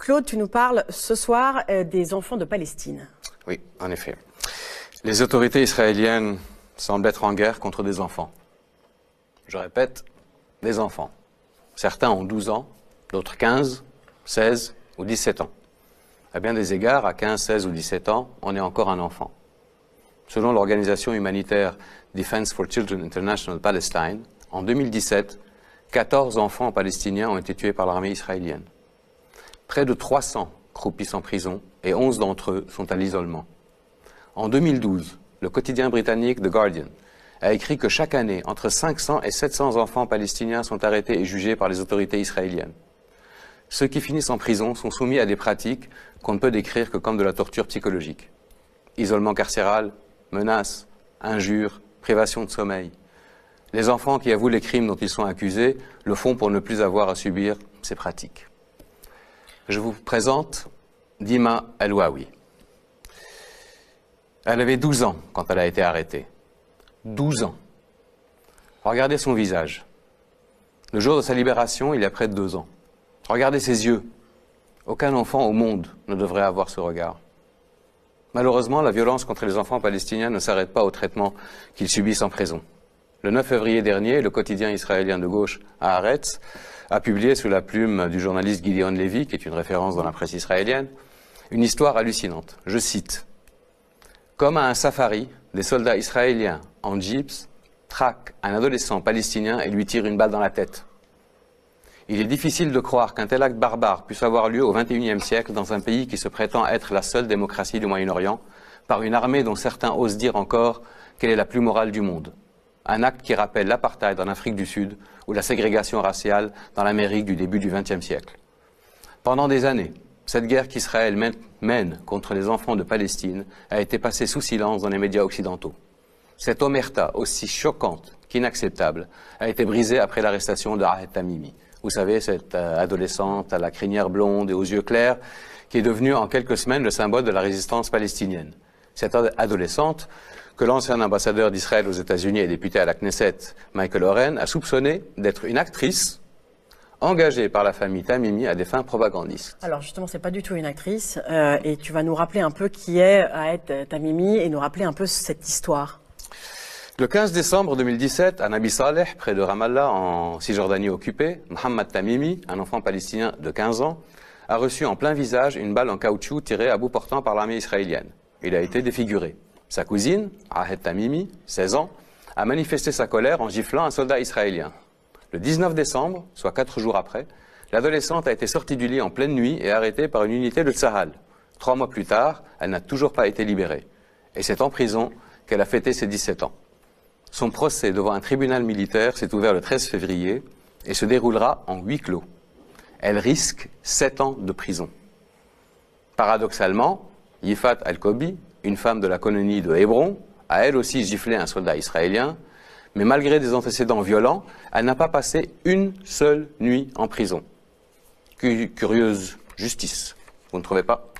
Claude, tu nous parles ce soir des enfants de Palestine. Oui, en effet. Les autorités israéliennes semblent être en guerre contre des enfants. Je répète, des enfants. Certains ont 12 ans, d'autres 15, 16 ou 17 ans. À bien des égards, à 15, 16 ou 17 ans, on est encore un enfant. Selon l'organisation humanitaire Defense for Children International Palestine, en 2017, 14 enfants palestiniens ont été tués par l'armée israélienne. Près de 300 croupissent en prison et 11 d'entre eux sont à l'isolement. En 2012, le quotidien britannique The Guardian a écrit que chaque année, entre 500 et 700 enfants palestiniens sont arrêtés et jugés par les autorités israéliennes. Ceux qui finissent en prison sont soumis à des pratiques qu'on ne peut décrire que comme de la torture psychologique. Isolement carcéral, menaces, injures, privation de sommeil. Les enfants qui avouent les crimes dont ils sont accusés le font pour ne plus avoir à subir ces pratiques. Je vous présente Dima El-Wawi. Elle avait 12 ans quand elle a été arrêtée. 12 ans. Regardez son visage. Le jour de sa libération, il y a près de 2 ans. Regardez ses yeux. Aucun enfant au monde ne devrait avoir ce regard. Malheureusement, la violence contre les enfants palestiniens ne s'arrête pas au traitement qu'ils subissent en prison. Le 9 février dernier, le quotidien israélien de gauche Haaretz a publié sous la plume du journaliste Gideon Levy, qui est une référence dans la presse israélienne, une histoire hallucinante. Je cite. Comme à un safari, des soldats israéliens en jeeps traquent un adolescent palestinien et lui tirent une balle dans la tête. Il est difficile de croire qu'un tel acte barbare puisse avoir lieu au XXIe siècle dans un pays qui se prétend être la seule démocratie du Moyen-Orient, par une armée dont certains osent dire encore qu'elle est la plus morale du monde. Un acte qui rappelle l'apartheid en Afrique du Sud ou la ségrégation raciale dans l'Amérique du début du XXe siècle. Pendant des années, cette guerre qu'Israël mène contre les enfants de Palestine a été passée sous silence dans les médias occidentaux. Cette omerta, aussi choquante qu'inacceptable, a été brisée après l'arrestation de Ahed Tamimi. Vous savez, cette adolescente à la crinière blonde et aux yeux clairs, qui est devenue en quelques semaines le symbole de la résistance palestinienne. Cette adolescente, que l'ancien ambassadeur d'Israël aux États-Unis et député à la Knesset, Michael Oren, a soupçonné d'être une actrice engagée par la famille Tamimi à des fins propagandistes. Alors justement, c'est pas du tout une actrice, et tu vas nous rappeler un peu qui est Ahed Tamimi et nous rappeler un peu cette histoire. Le 15 décembre 2017, à Nabi Saleh, près de Ramallah, en Cisjordanie occupée, Mohamed Tamimi, un enfant palestinien de 15 ans, a reçu en plein visage une balle en caoutchouc tirée à bout portant par l'armée israélienne. Il a été défiguré. Sa cousine, Ahed Tamimi, 16 ans, a manifesté sa colère en giflant un soldat israélien. Le 19 décembre, soit 4 jours après, l'adolescente a été sortie du lit en pleine nuit et arrêtée par une unité de Tsahal. 3 mois plus tard, elle n'a toujours pas été libérée. Et c'est en prison qu'elle a fêté ses 17 ans. Son procès devant un tribunal militaire s'est ouvert le 13 février et se déroulera en huis clos. Elle risque 7 ans de prison. Paradoxalement, Yifat Al-Kobi, une femme de la colonie de Hébron, a elle aussi giflé un soldat israélien, mais malgré des antécédents violents, elle n'a pas passé une seule nuit en prison. Curieuse justice, vous ne trouvez pas ?